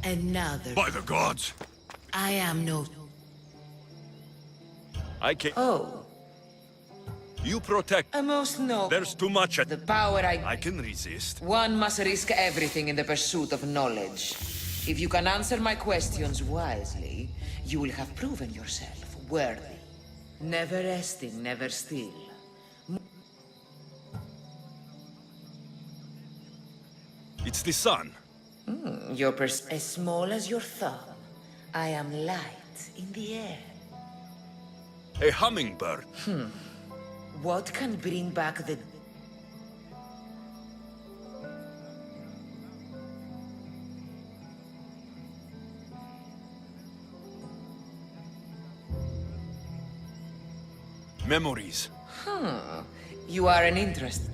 Another. By the gods! I am no... I can't... Oh, You protect... a most noble... There's too much at... The power I can resist. One must risk everything in the pursuit of knowledge. If you can answer my questions wisely, you will have proven yourself worthy. Never resting, never still. It's the sun. Your as small as your thumb. I am light in the air. A hummingbird. What can bring back the... Memories. You are an interest.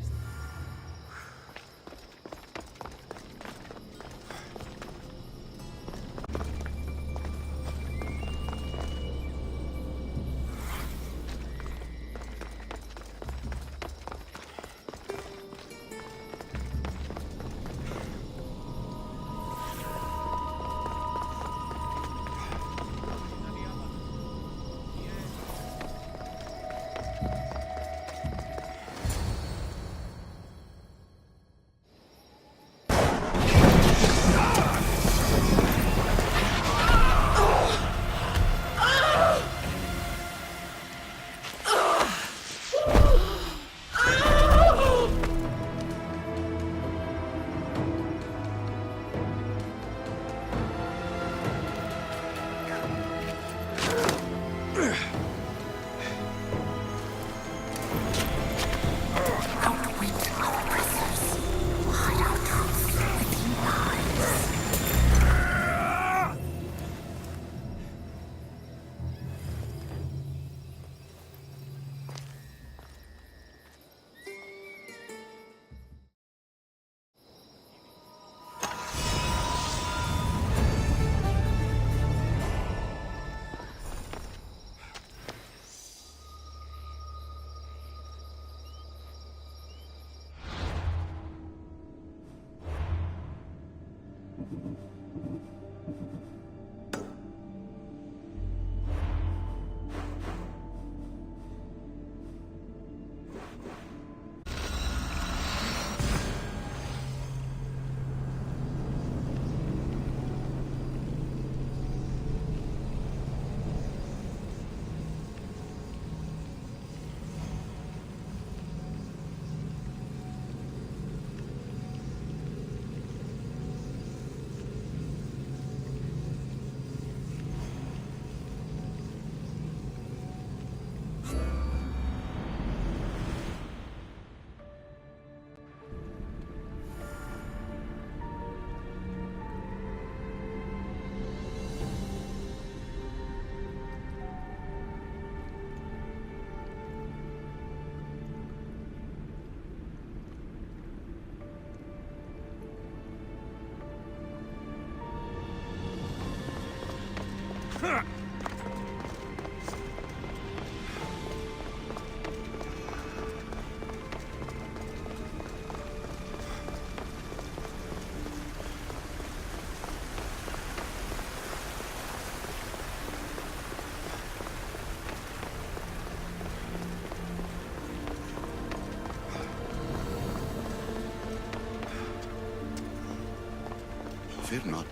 Fear not.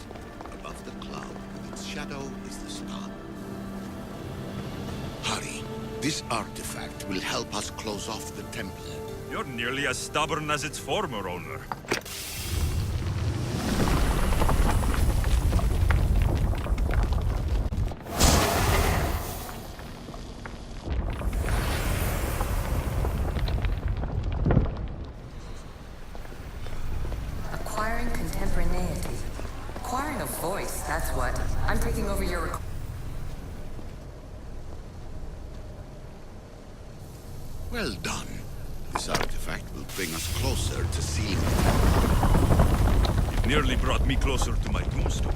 Above the cloud, with its shadow, is the star. Hurry. This artifact will help us close off the temple. You're nearly as stubborn as its former owner. Acquiring contemporaneity. Acquiring a voice, that's what. I'm taking over your... Well done. This artifact will bring us closer to seeing. It nearly brought me closer to my tombstone.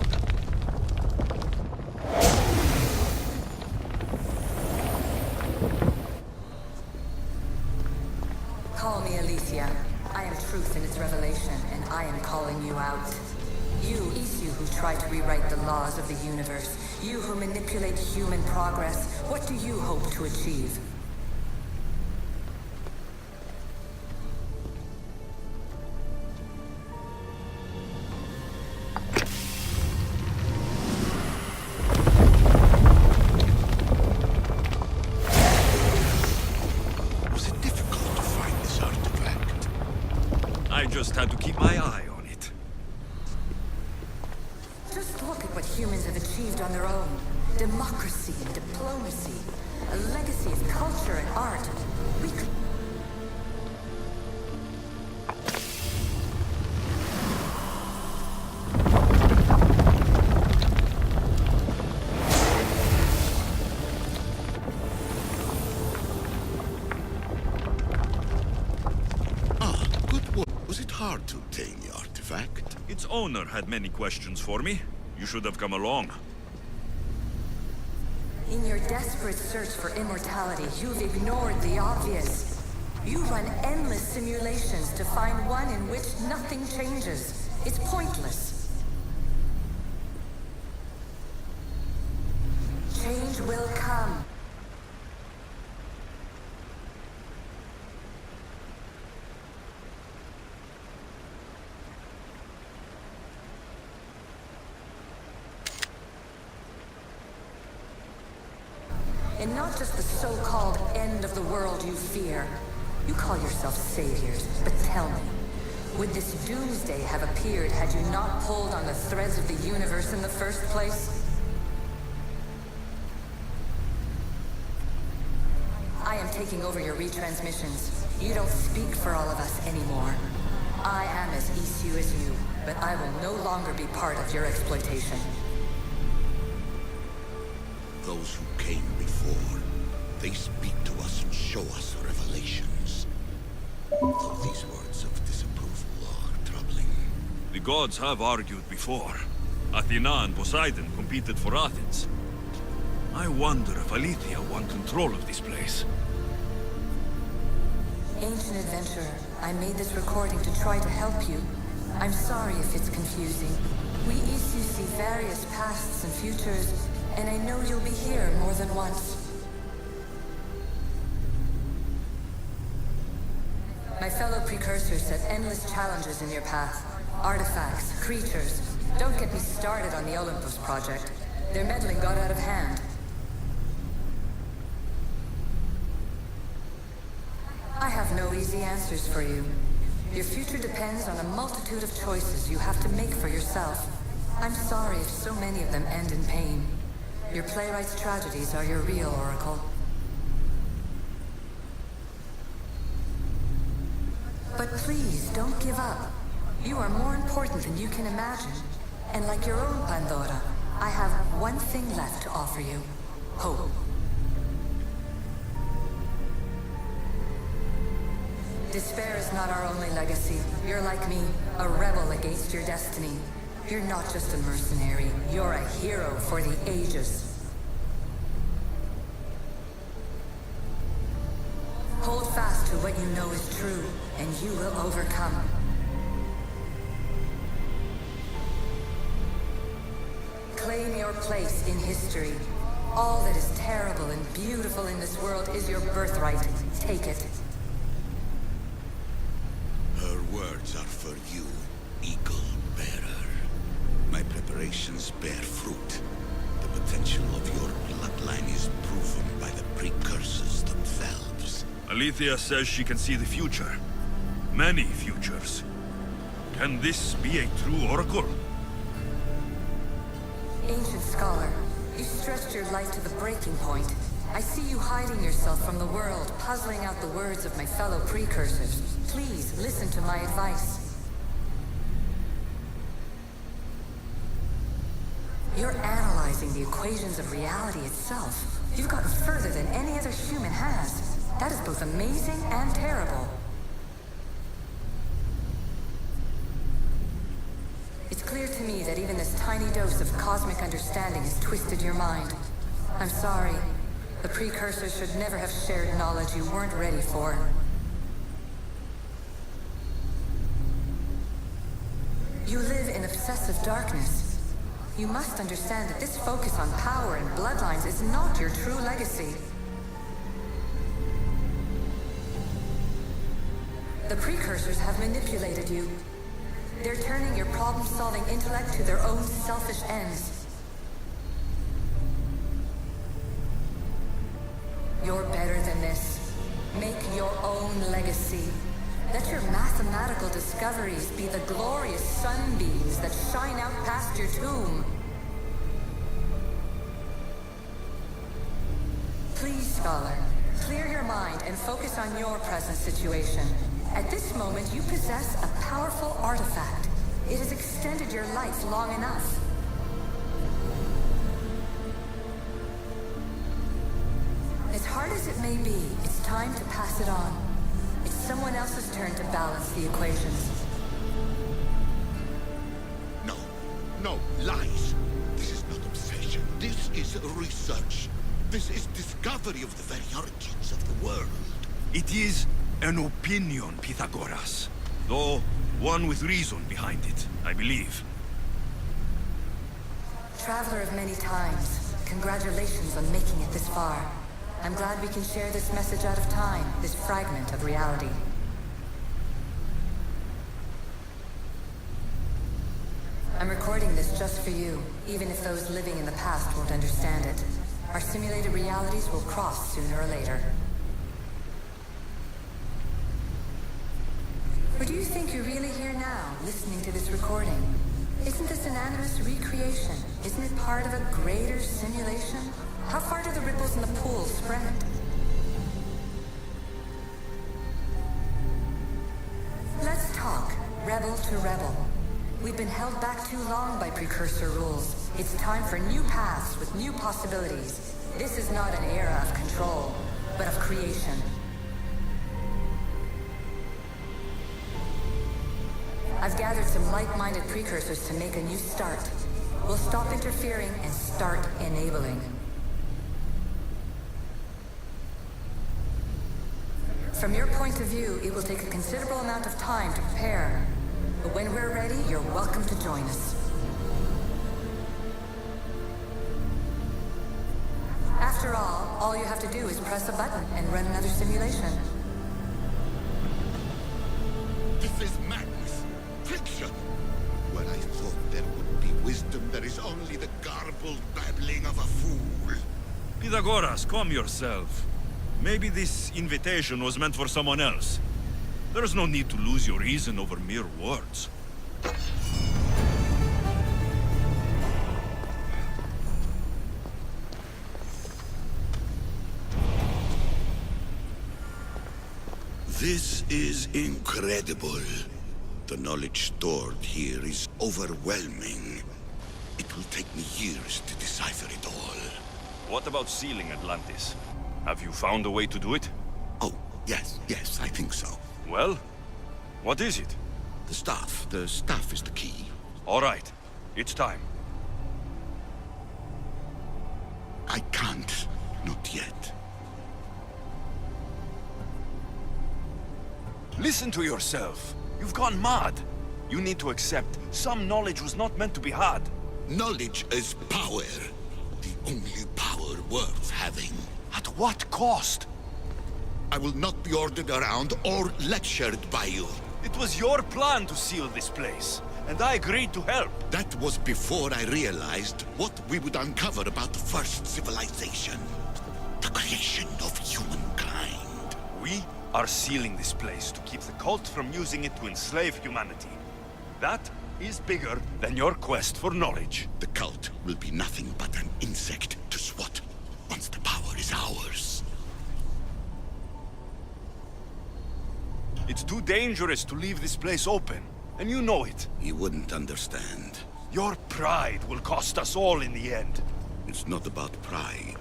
Call me Alicia. I am truth in its revelation, and I am calling you out. You who try to rewrite the laws of the universe. You who manipulate human progress. What do you hope to achieve? Was it difficult to find this artifact? I just had to keep my eye on it. Just look at what humans have achieved on their own. Democracy and diplomacy. A legacy of culture and art. We could... Ah, good work. Was it hard to obtain the artifact? Its owner had many questions for me. You should have come along. In your desperate search for immortality, you've ignored the obvious. You run endless simulations to find one in which nothing changes. It's pointless. Change will come. And not just the so-called end of the world you fear. You call yourself saviors, but tell me, would this doomsday have appeared had you not pulled on the threads of the universe in the first place? I am taking over your retransmissions. You don't speak for all of us anymore. I am as issue as you, but I will no longer be part of your exploitation. Those who came before, they speak to us and show us revelations. Though these words of disapproval are troubling. The gods have argued before. Athena and Poseidon competed for Athens. I wonder if Aletheia won control of this place. Ancient adventurer, I made this recording to try to help you. I'm sorry if it's confusing. We issue see various pasts and futures, and I know you'll be here more than once. My fellow precursors set endless challenges in your path. Artifacts, creatures. Don't get me started on the Olympus project. Their meddling got out of hand. I have no easy answers for you. Your future depends on a multitude of choices you have to make for yourself. I'm sorry if so many of them end in pain. Your playwright's tragedies are your real oracle. But please, don't give up. You are more important than you can imagine. And like your own Pandora, I have one thing left to offer you. Hope. Despair is not our only legacy. You're like me, a rebel against your destiny. You're not just a mercenary, you're a hero for the ages. Hold fast to what you know is true, and you will overcome. Claim your place in history. All that is terrible and beautiful in this world is your birthright. Take it. Her words are for you, Eagle Bearer. My preparations bear fruit. The potential of your bloodline is proven by the precursors themselves. Aletheia says she can see the future. Many futures. Can this be a true oracle? Ancient scholar, you stretched your life to the breaking point. I see you hiding yourself from the world, puzzling out the words of my fellow precursors. Please, listen to my advice. You're analyzing the equations of reality itself. You've gotten further than any other human has. That is both amazing and terrible. It's clear to me that even this tiny dose of cosmic understanding has twisted your mind. I'm sorry. The precursors should never have shared knowledge you weren't ready for. You live in obsessive darkness. You must understand that this focus on power and bloodlines is not your true legacy. The precursors have manipulated you. They're turning your problem-solving intellect to their own selfish ends. You're better than this. Make your own legacy. Let your mathematical discoveries be the glorious sunbeams that shine out past your tomb. Please, Scholar, clear your mind and focus on your present situation. At this moment, you possess a powerful artifact. It has extended your life long enough. As hard as it may be, it's time to pass it on. It's someone else's turn to balance the equations. No, no, lies. This is not obsession. This is research. This is discovery of the very origins of the world. It is an opinion, Pythagoras. Though, one with reason behind it, I believe. Traveler of many times, congratulations on making it this far. I'm glad we can share this message out of time, this fragment of reality. I'm recording this just for you, even if those living in the past won't understand it. Our simulated realities will cross sooner or later. Or do you think you're really here now, listening to this recording? Isn't this an animus recreation? Isn't it part of a greater simulation? How far do the ripples in the pool spread? Let's talk, rebel to rebel. We've been held back too long by precursor rules. It's time for new paths with new possibilities. This is not an era of control, but of creation. I've gathered some like-minded precursors to make a new start. We'll stop interfering and start enabling. From your point of view, it will take a considerable amount of time to prepare. But when we're ready, you're welcome to join us. After all you have to do is press a button and run another simulation. This is madness. Fiction. Where I thought there would be wisdom, there is only the garbled babbling of a fool. Pythagoras, calm yourself. Maybe this invitation was meant for someone else. There's no need to lose your reason over mere words. This is incredible. The knowledge stored here is overwhelming. It will take me years to decipher it all. What about sealing Atlantis? Have you found a way to do it? Oh, yes, I think so. Well, what is it? The staff is the key. All right, it's time. I can't, not yet. Listen to yourself. You've gone mad. You need to accept some knowledge was not meant to be had. Knowledge is power. The only power worth having. At what cost? I will not be ordered around or lectured by you. It was your plan to seal this place, and I agreed to help. That was before I realized what we would uncover about the first civilization. The creation of humankind. We are sealing this place to keep the cult from using it to enslave humanity. That is bigger than your quest for knowledge. The cult will be nothing but an insect to swat once the power is ours. It's too dangerous to leave this place open, and you know it. You wouldn't understand. Your pride will cost us all in the end. It's not about pride.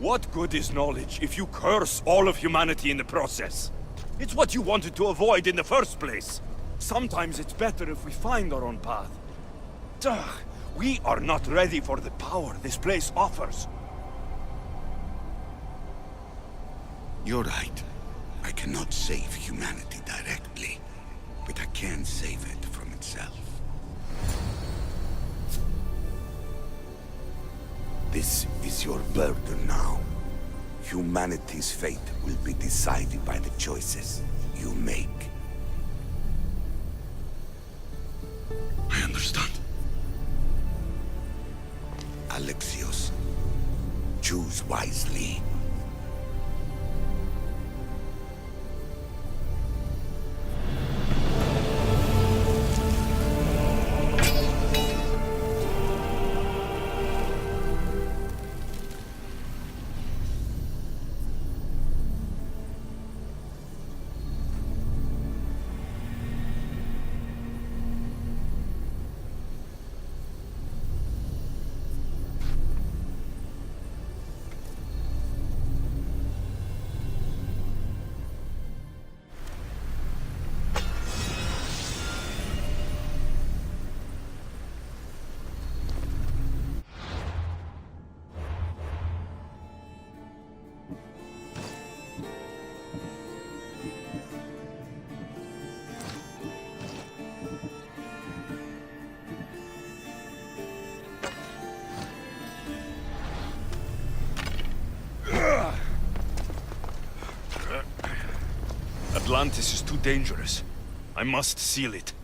What good is knowledge if you curse all of humanity in the process? It's what you wanted to avoid in the first place. Sometimes it's better if we find our own path. Ugh, we are not ready for the power this place offers. You're right. I cannot save humanity directly, but I can save it from itself. This is your burden now. Humanity's fate will be decided by the choices you make. I understand. Alexios, choose wisely. Atlantis is too dangerous. I must seal it.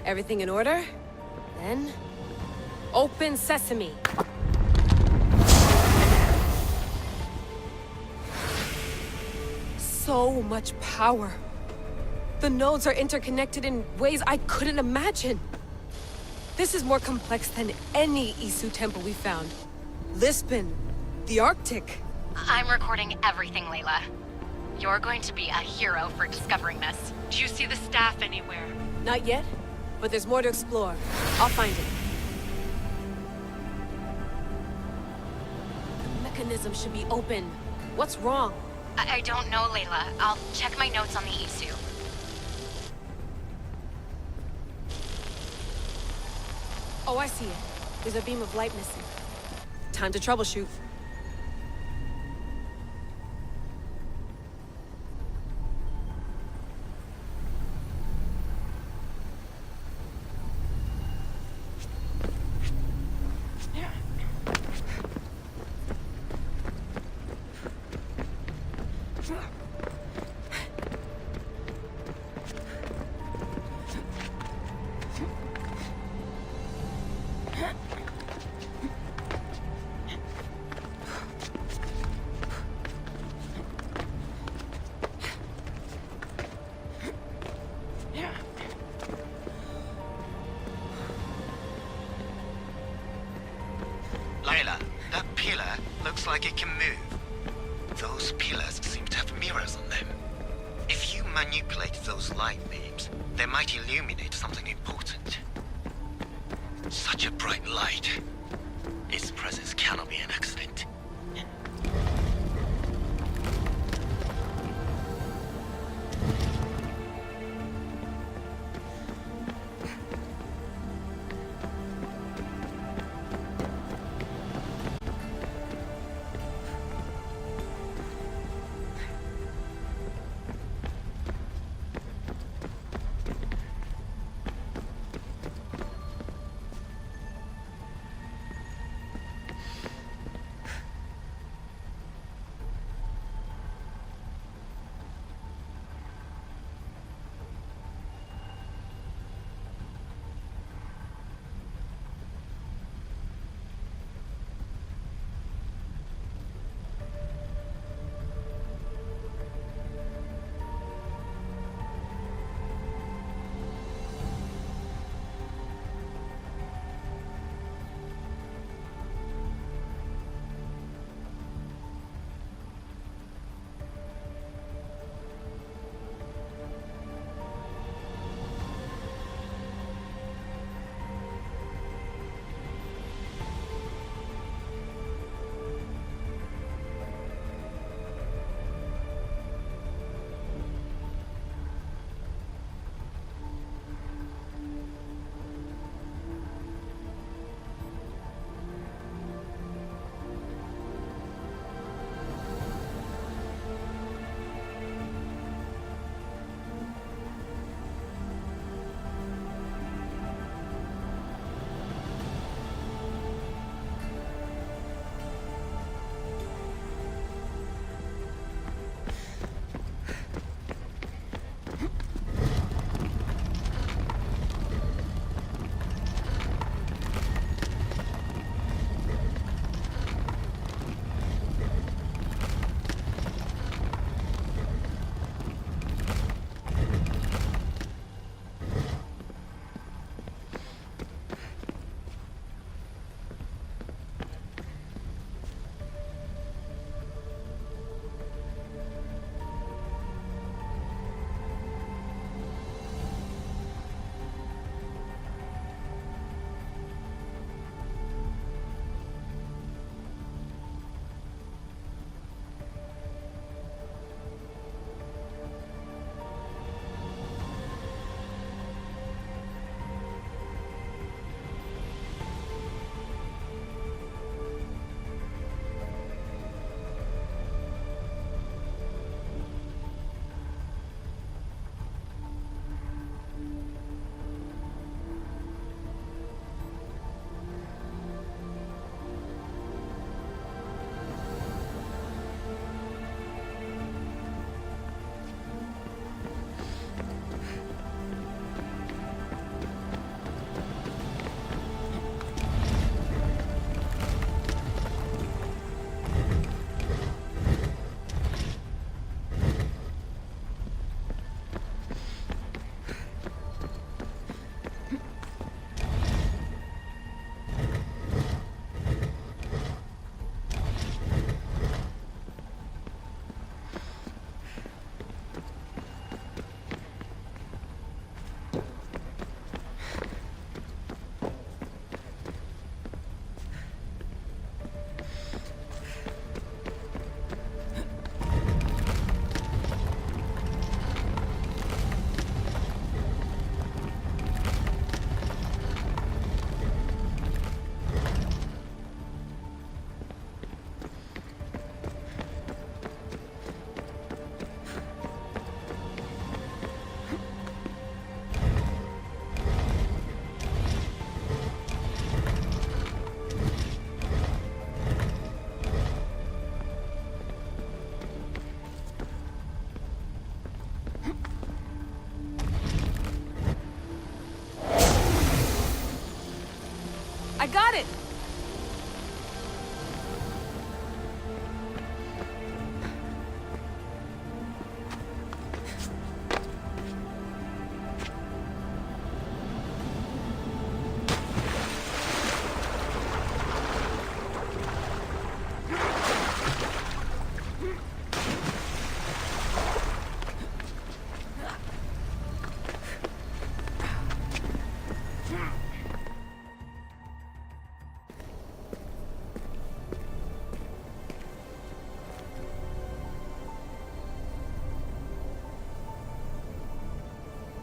Everything in order? Then... open sesame! So much power. The nodes are interconnected in ways I couldn't imagine. This is more complex than any Isu temple we found. Lisbon, the Arctic. I'm recording everything, Layla. You're going to be a hero for discovering this. Do you see the staff anywhere? Not yet, but there's more to explore. I'll find it. The mechanism should be open. What's wrong? I don't know, Layla. I'll check my notes on the Isu. Oh, I see it. There's a beam of light missing. Time to troubleshoot. Layla, that pillar looks like it can move. Those pillars seem to have mirrors on them. If you manipulate those light beams, they might illuminate something important. Such a bright light. Its presence cannot be an accident.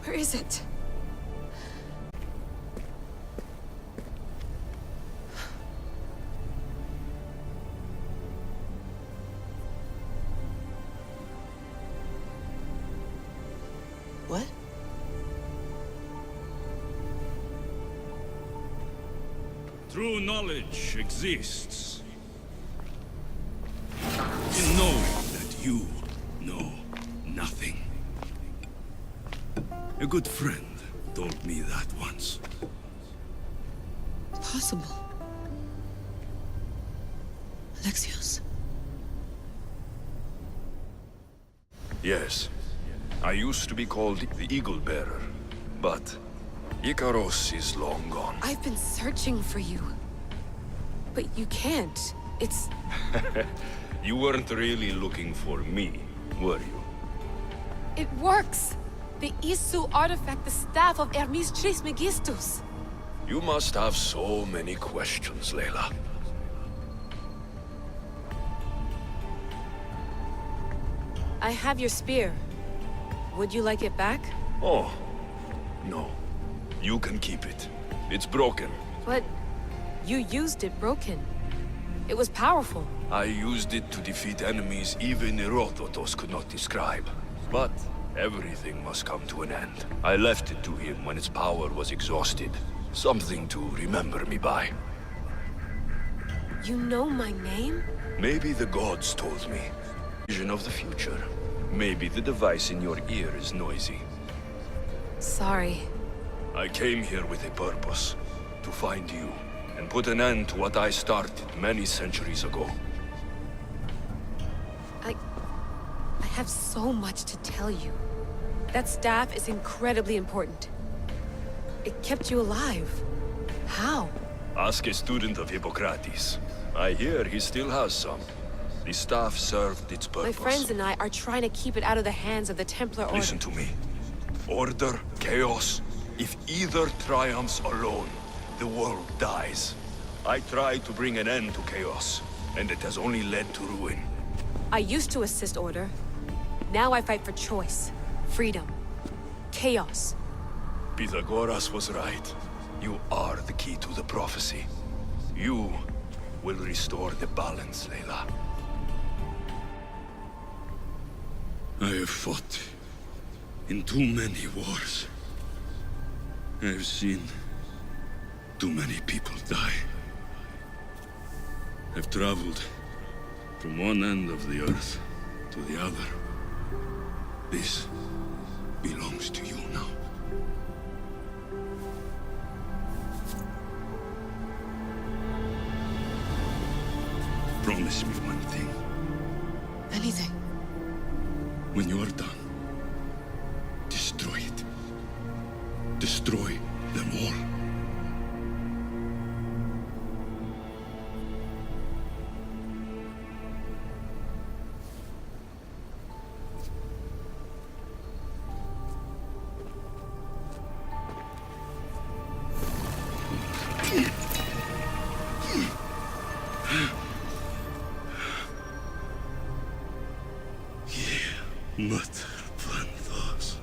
Where is it? What? True knowledge exists in knowing that you know nothing. A good friend told me that once. Possible. Alexios. Yes. I used to be called the Eagle Bearer, but Icaros is long gone. I've been searching for you. But you can't. It's... You weren't really looking for me, were you? It works! The Isu artifact, the staff of Hermes Trismegistus. You must have so many questions, Layla. I have your spear. Would you like it back? Oh, no. You can keep it. It's broken. But you used it broken. It was powerful. I used it to defeat enemies even Herodotus could not describe. But everything must come to an end. I left it to him when its power was exhausted. Something to remember me by. You know my name? Maybe the gods told me. Vision of the future. Maybe the device in your ear is noisy. Sorry. I came here with a purpose. To find you. And put an end to what I started many centuries ago. I have so much to tell you. That staff is incredibly important. It kept you alive. How? Ask a student of Hippocrates. I hear he still has some. The staff served its My purpose. friends and I are trying to keep it out of the hands of the Templar Order. Listen to me. Order, chaos. If either triumphs alone, the world dies. I tried to bring an end to chaos, and it has only led to ruin. I used to assist Order. Now I fight for choice, freedom, chaos. Pythagoras was right. You are the key to the prophecy. You will restore the balance, Layla. I have fought in too many wars. I have seen too many people die. I've traveled from one end of the earth to the other. This belongs to you now. Promise me one thing. Anything. When you are done, destroy it. Destroy them all. Mother Planthos.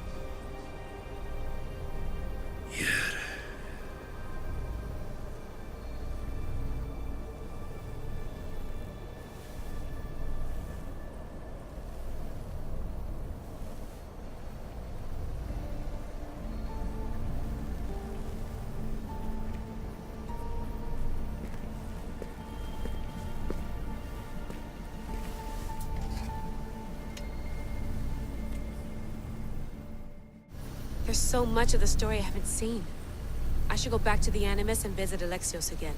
Yere. There's so much of the story I haven't seen. I should go back to the Animus and visit Alexios again.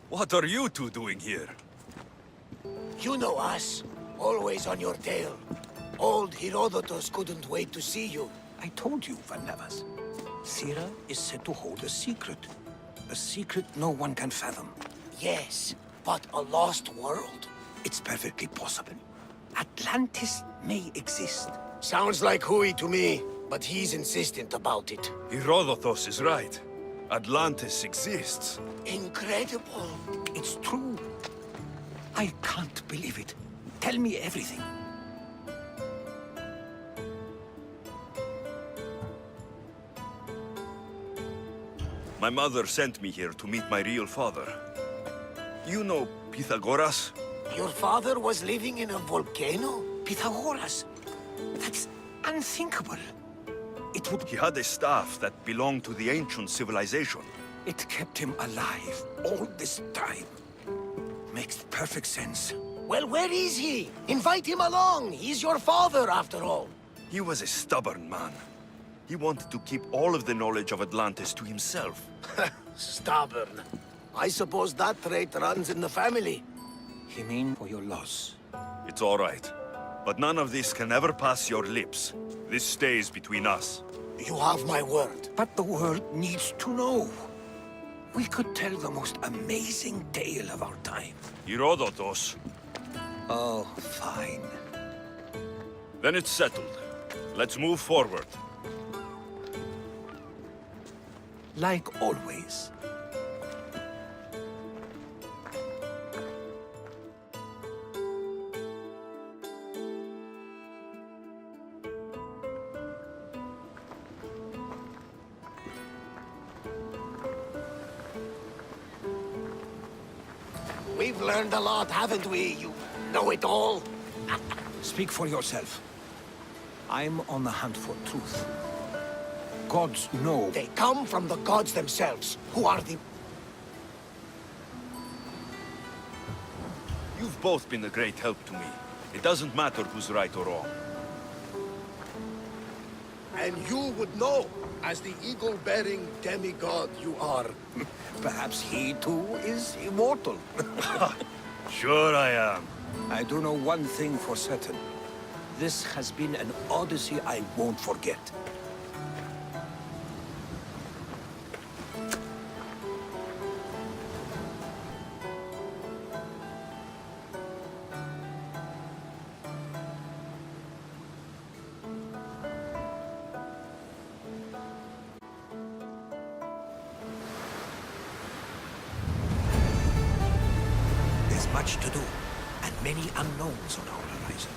What are you two doing here? You know us. Always on your tail. Old Herodotus couldn't wait to see you. I told you, Varnavas. Sira is said to hold a secret. A secret no one can fathom. Yes, but a lost world? It's perfectly possible. Atlantis may exist. Sounds like Hui to me, but he's insistent about it. Herodotus is right. Atlantis exists. Incredible. It's true. I can't believe it. Tell me everything. My mother sent me here to meet my real father. You know Pythagoras? Your father was living in a volcano? Pythagoras? That's unthinkable. It would... He had a staff that belonged to the ancient civilization. It kept him alive all this time. Makes perfect sense. Well, where is he? Invite him along. He's your father, after all. He was a stubborn man. He wanted to keep all of the knowledge of Atlantis to himself. Stubborn. I suppose that trait runs in the family. He mean for your loss. It's all right. But none of this can ever pass your lips. This stays between us. You have my word. But the world needs to know. We could tell the most amazing tale of our time. Herodotus. Oh, fine. Then it's settled. Let's move forward. Like always. We've learned a lot, haven't we? You know it all. Speak for yourself. I'm on the hunt for truth. Gods know. They come from the gods themselves, who are the... You've both been a great help to me. It doesn't matter who's right or wrong. And you would know, as the eagle-bearing demigod you are. Perhaps he too is immortal. Sure I am. I do know one thing for certain. This has been an odyssey I won't forget. There's much to do, and many unknowns on our horizon.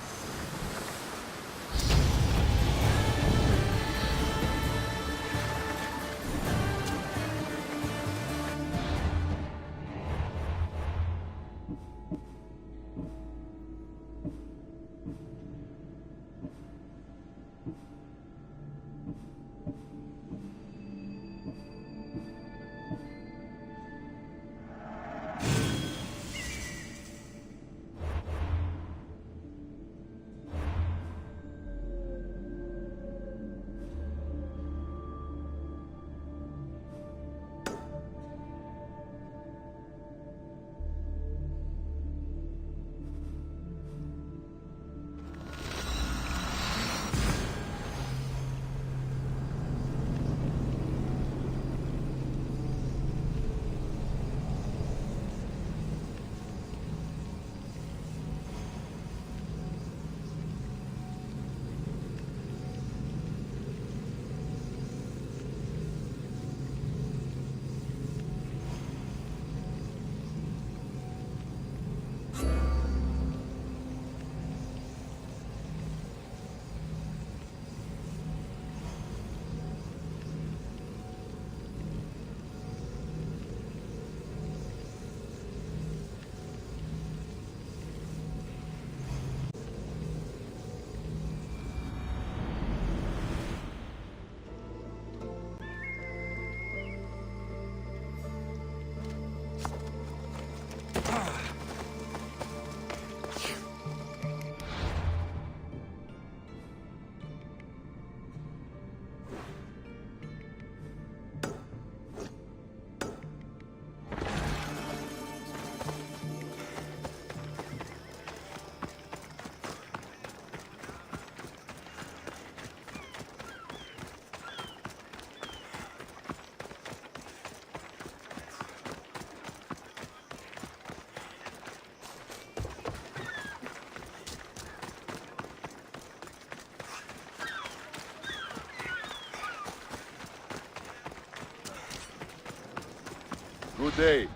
Good day.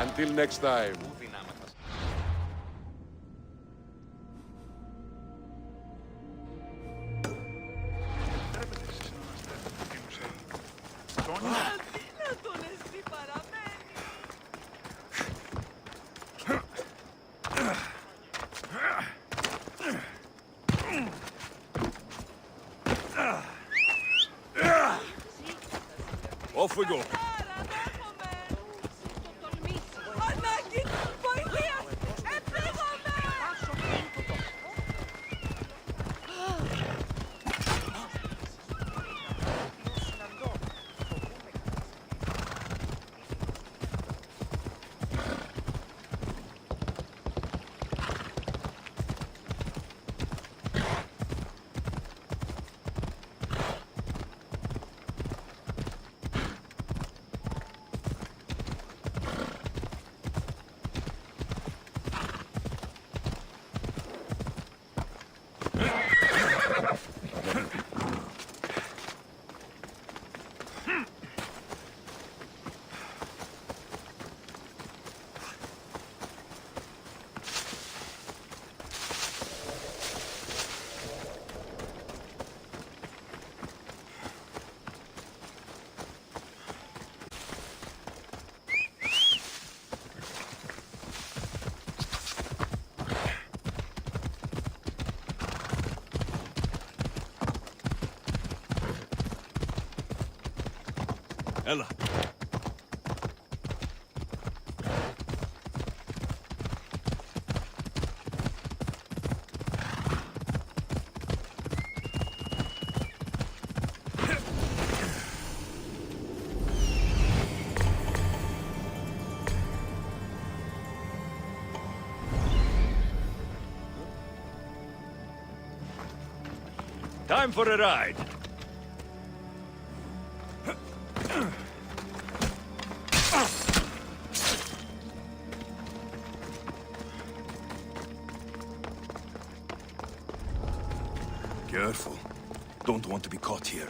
Until next time. Off we go. Ella. Time for a ride. Careful. Don't want to be caught here.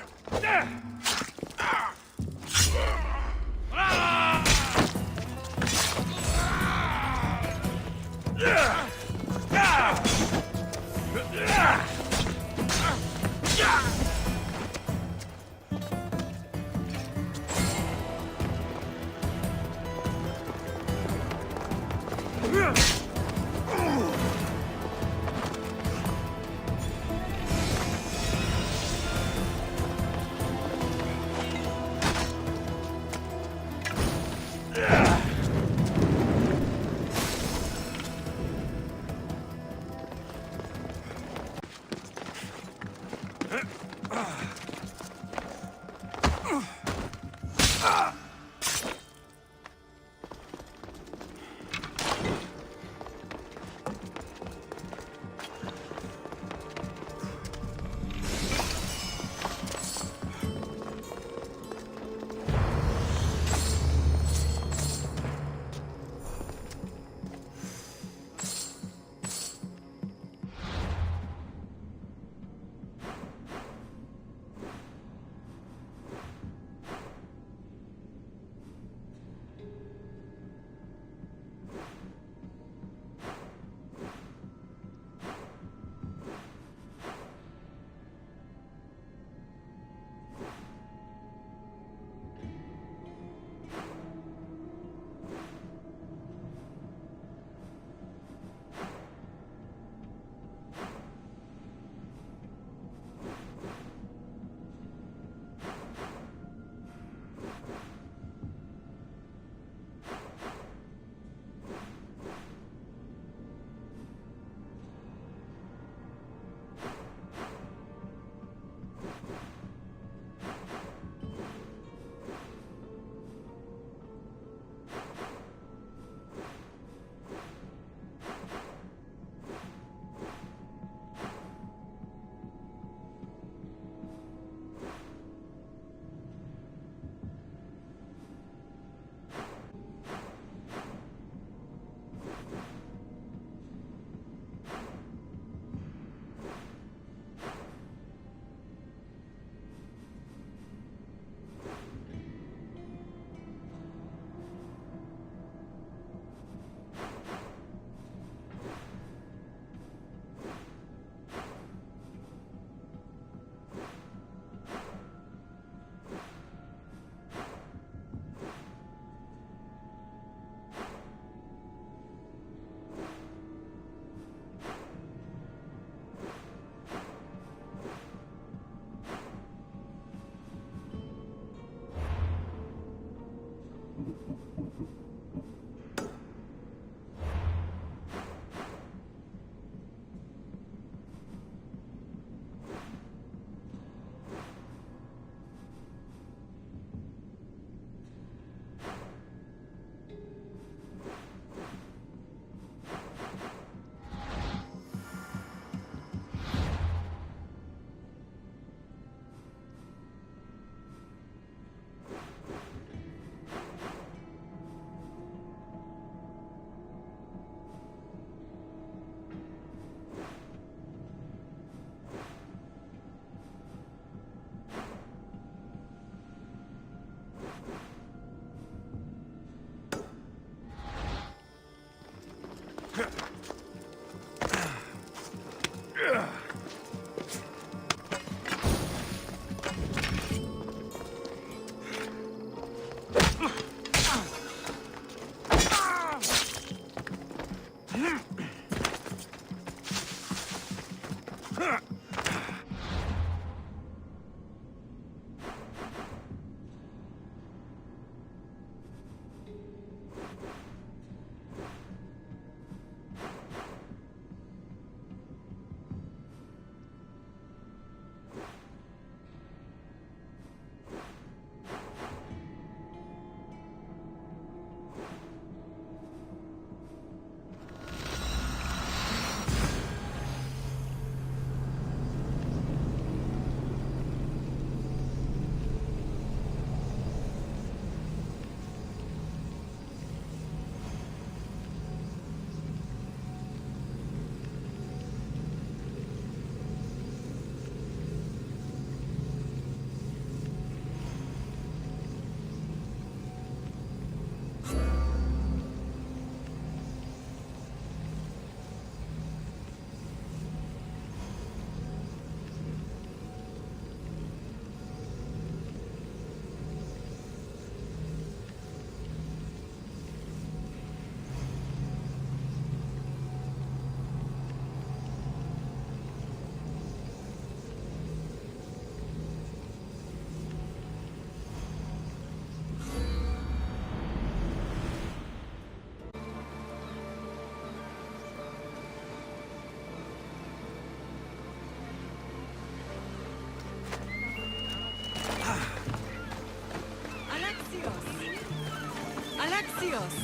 Alexios!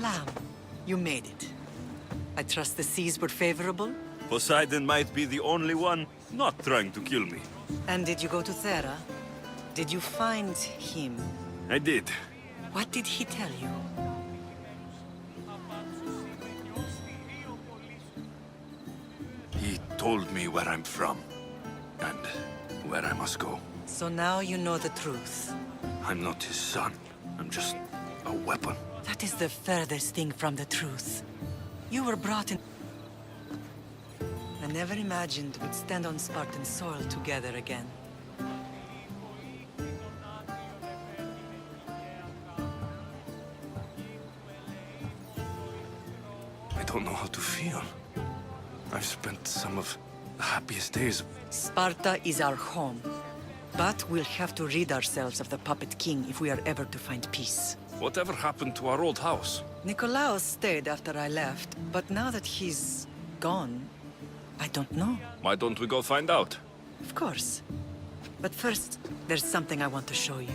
Lamb, you made it. I trust the seas were favorable? Poseidon might be the only one not trying to kill me. And did you go to Thera? Did you find him? I did. What did he tell you? He told me where I'm from. And where I must go. So now you know the truth. I'm not his son. I'm just a weapon. That is the furthest thing from the truth. You were brought in... I never imagined we'd stand on Spartan soil together again. I don't know how to feel. I've spent some of the happiest days. Sparta is our home. But we'll have to rid ourselves of the Puppet King if we are ever to find peace. Whatever happened to our old house? Nikolaos stayed after I left, but now that he's gone, I don't know. Why don't we go find out? Of course. But first, there's something I want to show you.